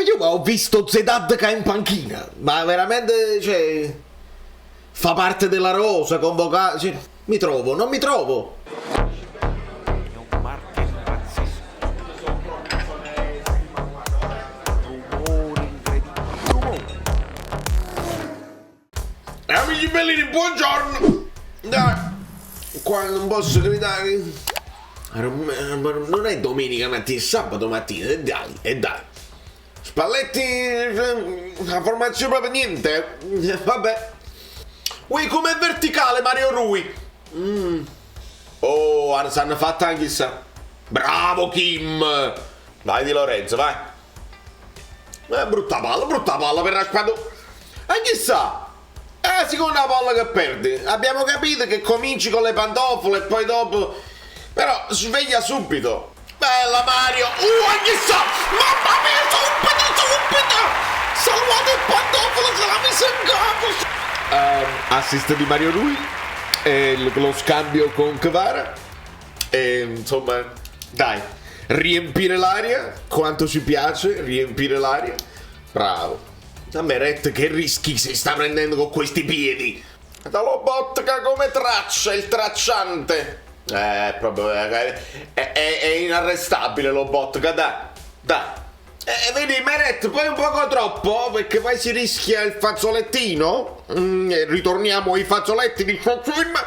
io ho visto Zedad che è in panchina, ma veramente, cioè, fa parte della rosa, convocata, cioè, mi trovo, non mi trovo. Amici bellini, buongiorno! Dai, qua non posso gridare. Non è domenica mattina, è sabato mattina, e dai. Spalletti, la formazione proprio niente. Vabbè. Ui, com'è verticale Mario Rui? Oh, si hanno fatta anche chissà. Bravo Kim! Vai di Lorenzo, vai. Brutta palla per Raspadori. Anche chissà. Seconda palla che perdi. Abbiamo capito che cominci con le pantofole e poi dopo. Però sveglia subito. Bella Mario. Anche sa. Mamma mia, subito. Salvato il pantofolo, se l'ha messo in campo. Assist di Mario Rui. E lo scambio con Kvara. E insomma, dai. Riempire l'aria. Quanto ci piace riempire l'aria. Bravo. A Meret che rischi si sta prendendo con questi piedi. Da Lobotka come traccia, il tracciante. Proprio è inarrestabile Lobotka, dai. Vedi Meret, poi un poco troppo, perché poi si rischia il fazzolettino. Ritorniamo ai fazzoletti di Showtime.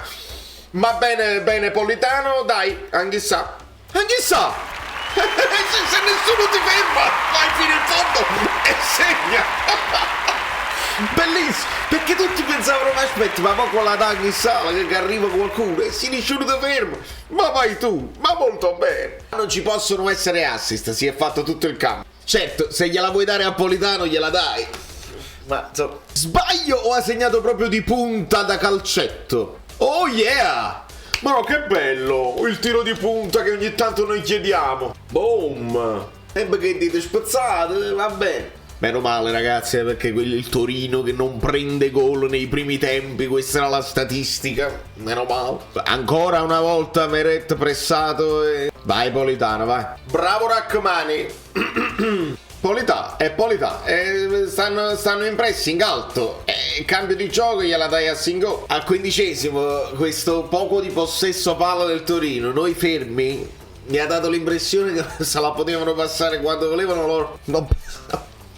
Ma bene Politano, dai, anche sa. Se nessuno ti ferma, vai fino in fondo e segna. Bellissimo, perché tutti pensavano, ma aspetta, ma poi con la tag in sala che arriva qualcuno e si nessuno ti ferma. Ma vai tu, ma molto bene. Non ci possono essere assist, si è fatto tutto il campo. Certo, se gliela vuoi dare a Politano gliela dai. Ma insomma, sbaglio o ha segnato proprio di punta da calcetto? Oh yeah! Ma no, che bello! Il tiro di punta che ogni tanto noi chiediamo. Boom! E perché dite spazzate? Va bene. Meno male ragazzi, perché il Torino che non prende gol nei primi tempi, questa era la statistica. Meno male. Ancora una volta Meret pressato e... Vai Politano, vai. Bravo Rachmani. Polità. Stanno in pressing alto. Cambio di gioco gliela dai a Singo. Al 15esimo, questo poco di possesso palla del Torino, noi fermi, mi ha dato l'impressione che se la potevano passare quando volevano loro.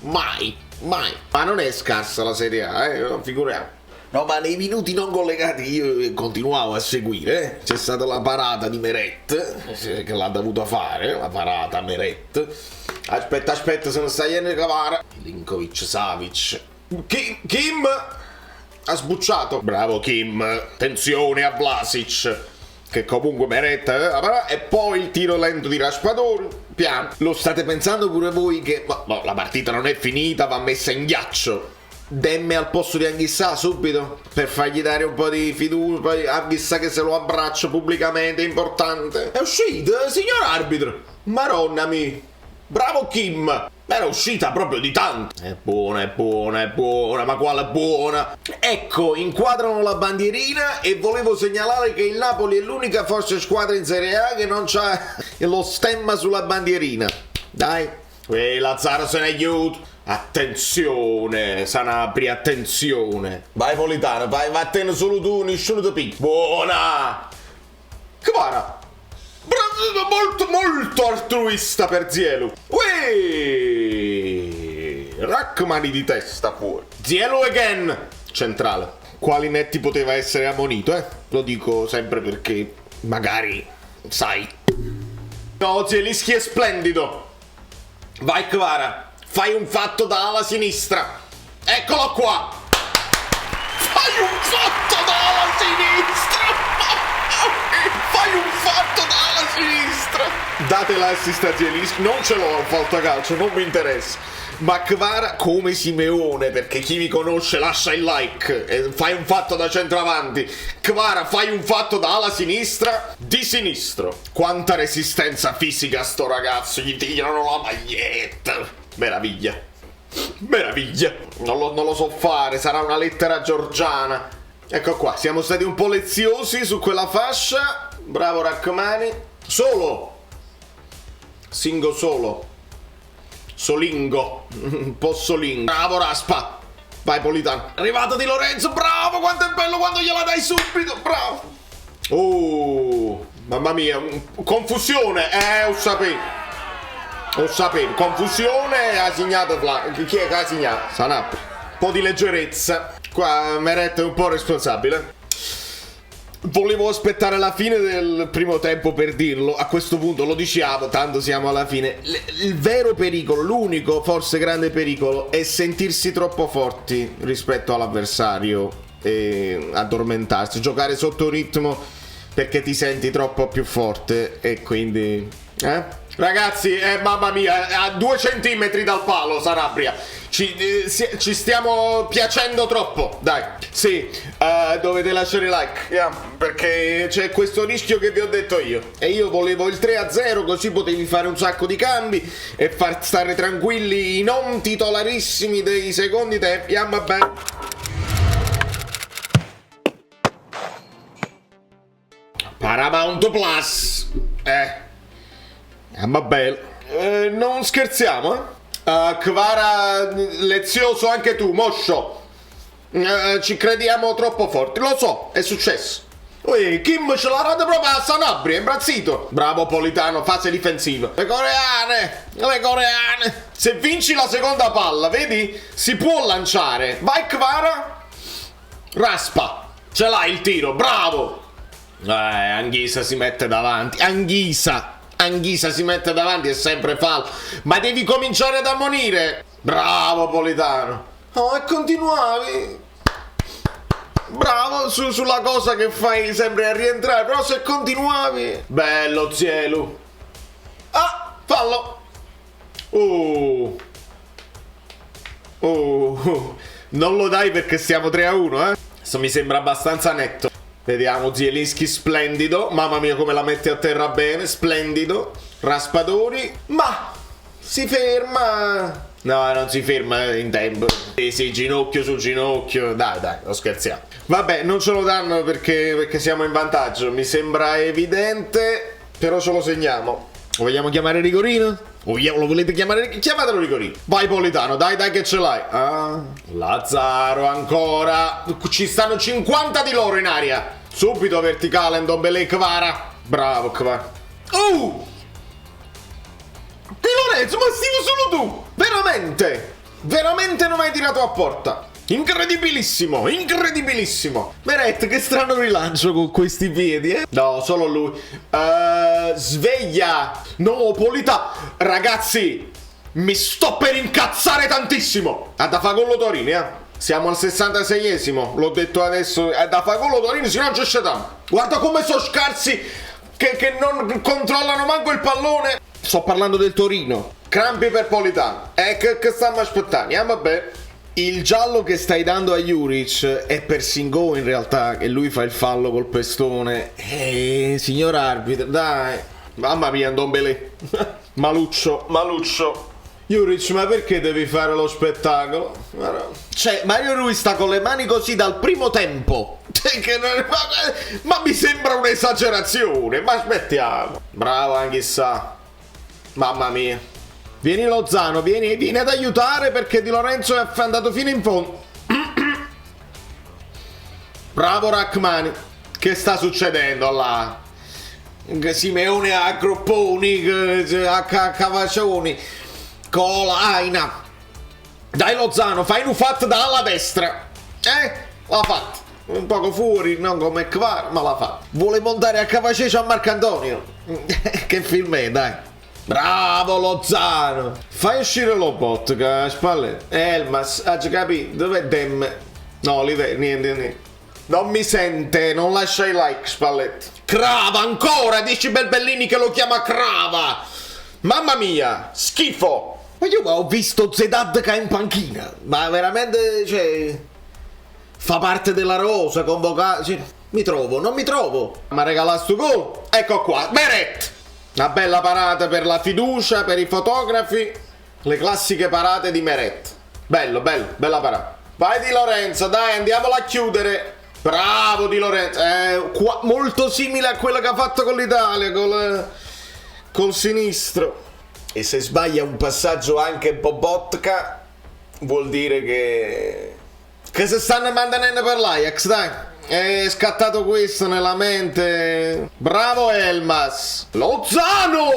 Mai. Ma non è scarsa la Serie A, figuriamo. No, ma nei minuti non collegati io continuavo a seguire. C'è stata la parata di Meret, che l'ha dovuta fare, la parata Meret. Aspetta, se non stai in Kvara. Linkovic, Savic. Kim ha sbucciato. Bravo Kim. Attenzione a Vlasic, che comunque Meret. E poi il tiro lento di Raspadori. Piano. Lo state pensando pure voi che la partita non è finita, va messa in ghiaccio. Demme al posto di Anghissà subito per fargli dare un po' di fiducia. Poi Anghissà che se lo abbraccia pubblicamente, è importante. È uscito, signor arbitro. Maronna mia. Bravo Kim. Era uscita proprio di tanto. È buona, ma quale buona? Ecco, inquadrano la bandierina e volevo segnalare che il Napoli è l'unica forse squadra in Serie A che non c'ha lo stemma sulla bandierina. Dai. Lazzaro se ne aiuta. Attenzione, Sanabria, attenzione. Vai Politano, vai, vattene solo tu, nessuno ti picchia. Buona. Kvara. Molto altruista per Zielu. Rachmani di testa fuori. Zielu again. Centrale. Quali netti poteva essere ammonito, Lo dico sempre perché magari, sai. No, Zielinski è splendido. Vai Kvara. Fai un fatto da ala sinistra. Eccolo qua. Fai un fatto da ala sinistra. Fai un fatto da ala sinistra. Date l'assist a Zielinski. Non ce l'ho al fantacalcio, non mi interessa. Ma Kvara come Simeone, perché chi mi conosce lascia il like. Fai un fatto da centravanti. Kvara, fai un fatto da ala sinistra. Di sinistro. Quanta resistenza fisica sto ragazzo. Gli tirano la maglietta. Meraviglia. Non lo so fare. Sarà una lettera georgiana. Ecco qua, siamo stati un po' leziosi su quella fascia. Bravo Rachmani. Singo solo. Solingo. Un po' solingo. Bravo Raspa. Vai Politano. Arrivato Di Lorenzo. Bravo, quanto è bello quando gliela dai subito. Bravo. Oh, mamma mia. Confusione. Lo sapevo. Confusione. Ha segnato chi è che ha segnato? Sanabria. Un po' di leggerezza. Qua Meret è un po' responsabile. Volevo aspettare la fine del primo tempo per dirlo. A questo punto lo diciamo, tanto siamo alla fine. Il vero pericolo, l'unico forse grande pericolo, è sentirsi troppo forti rispetto all'avversario e addormentarsi, giocare sotto ritmo perché ti senti troppo più forte e quindi... Ragazzi, mamma mia, a 2 centimetri dal palo Sanabria. Ci stiamo piacendo troppo. Dai, sì, dovete lasciare like, perché c'è questo rischio che vi ho detto io. E io volevo il 3-0, così potevi fare un sacco di cambi e far stare tranquilli i non titolarissimi dei secondi tempi. Vabbè. Paramount Plus. Vabbè. Non scherziamo, Kvara, lezioso anche tu, moscio. Ci crediamo troppo forti. Lo so, è successo. Kim ce l'ha data proprio a Sanabria, è impazzito. Bravo Politano, fase difensiva. Le coreane. Se vinci la seconda palla, vedi? Si può lanciare. Vai Kvara. Raspa. Ce l'hai il tiro, bravo. Anghisa si mette davanti. Anghisa si mette davanti, è sempre fallo. Ma devi cominciare ad ammonire. Bravo Politano. Oh, e continuavi. Bravo sulla cosa che fai sempre a rientrare. Però se continuavi. Bello Zielu. Fallo. Non lo dai perché stiamo 3-1, Questo mi sembra abbastanza netto. Vediamo Zielinski, splendido. Mamma mia come la mette a terra bene. Splendido. Raspadori. Ma si ferma. No, non si ferma in tempo. Sì, ginocchio su ginocchio. Dai, non scherziamo. Vabbè, non ce lo danno perché siamo in vantaggio. Mi sembra evidente. Però ce lo segniamo. Lo vogliamo chiamare rigorino? Lo volete chiamare? Chiamatelo rigorino. Vai Politano, dai che ce l'hai. Lazzaro ancora. Ci stanno 50 di loro in aria. Subito verticale, Ndombele Kvara. Bravo Kvara. Di Lorenzo, ma solo tu. Veramente non hai tirato a porta. Incredibilissimo. Meret, che strano rilancio con questi piedi, No, solo lui. Sveglia. No, Polita. Ragazzi, mi sto per incazzare tantissimo. Da fa gol Torini, Siamo al 66esimo. L'ho detto adesso. Da fa gol Torini, se no c'è scetan. Guarda come sono scarsi che non controllano manco il pallone. Sto parlando del Torino. Crampi per Politano. Che stanno aspettando? Vabbè. Il giallo che stai dando a Juric è per Singo in realtà, che lui fa il fallo col pestone. Signor arbitro, dai. Mamma mia, Ndombele. Maluccio. Juric, ma perché devi fare lo spettacolo? Cioè, Mario Rui sta con le mani così dal primo tempo. Ma mi sembra un'esagerazione. Ma aspettiamo. Bravo Anghissà. Mamma mia. Vieni Lozano, vieni ad aiutare perché Di Lorenzo è andato fino in fondo. Bravo Rachmani. Che sta succedendo là? Simeone a Gropponi, a Cavaccioni, Colaina. Dai Lozano, fai un fat dalla destra. L'ha fatto. Un poco fuori, non come Kvara, ma l'ha fatto. Vuole montare a Cavacecio a Marcantonio. Che film è, dai. Bravo Lozano. Fai uscire Lobotka, spalle. Elmas, ha già capito. Dov'è Dem? No, niente. Non mi sente, non lascia i like, Spalletti. Crava ancora, dici Belbellini che lo chiama Crava. Mamma mia, schifo. Ma io ho visto Zedad che è in panchina. Ma veramente, fa parte della rosa, convocata. Non mi trovo. Ma regalato sto gol. Ecco qua, Meret. Una bella parata per la fiducia, per i fotografi. Le classiche parate di Meret. Bella parata. Vai Di Lorenzo, dai, andiamola a chiudere. Bravo Di Lorenzo. Molto simile a quello che ha fatto con l'Italia, col sinistro. E se sbaglia un passaggio anche Bobotka, vuol dire che si stanno mantenendo per l'Ajax, dai. È scattato questo nella mente. Bravo Elmas. Lozano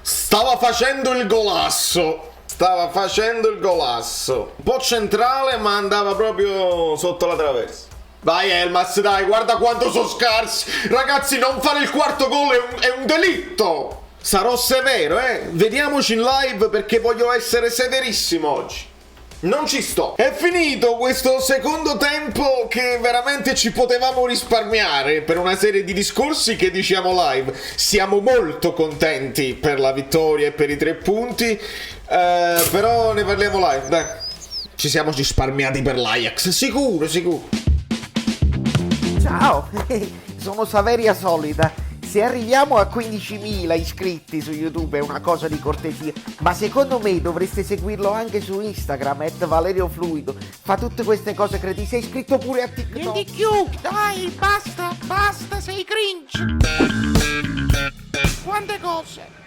stava facendo il golasso. Un po' centrale, ma andava proprio sotto la traversa. Vai Elmas, dai, guarda quanto sono scarsi. Ragazzi, non fare il quarto gol è un delitto. Sarò severo, Vediamoci in live perché voglio essere severissimo oggi. Non ci sto. È finito questo secondo tempo che veramente ci potevamo risparmiare per una serie di discorsi che diciamo live. Siamo molto contenti per la vittoria e per i 3 punti, però ne parliamo live, dai. Ci siamo risparmiati per l'Ajax, sicuro. Ciao, sono Saveria Solida. Se arriviamo a 15.000 iscritti su YouTube è una cosa di cortesia, ma secondo me dovreste seguirlo anche su Instagram, @ValerioFluido. Fa tutte queste cose, credi? Sei iscritto pure a TikTok? Niente più, dai, basta, sei cringe. Quante cose.